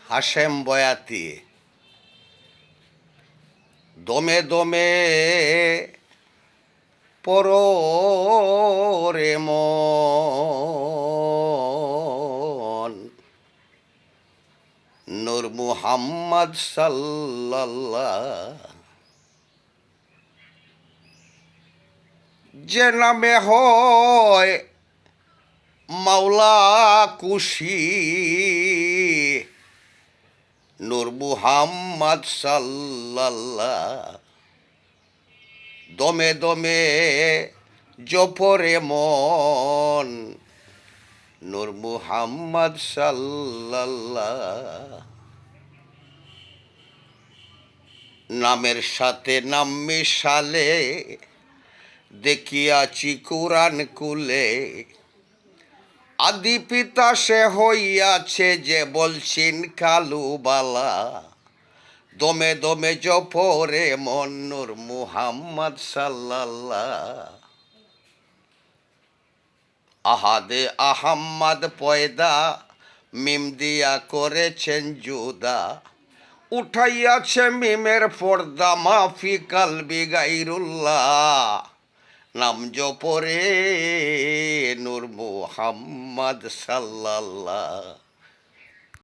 হাশেম বয়াতি। দমে দমে পররে মন, নূর মুহাম্মদ সাল্লাল্লাহ। যে নামে হয় মাওলা খুশি, নূর মুহাম্মদ সাল্লাল্লাহ। দমে দমে জপরে মন, নূর মুহাম্মদ সাল্লাল্লাহ। নামের সাথে নাম মিশালে দেখিয়াছি কুরআন কুলে, আদি পিতা সে হইয়াছে যে বলছেন কালুবালা। দমে দমে জপরে মন, নূর মুহাম্মদ সাল্লাল্লাহ। আহাদে আহাম্মদ পয়দা, মিম দিয়া করেছেন জুদা, উঠাইয়াছে মিমের পর্দা, মাফি কালবি গাইরুল্লাহ। নাম জপরে নূর মুহাম্মদ সাল্লাল্লাহ।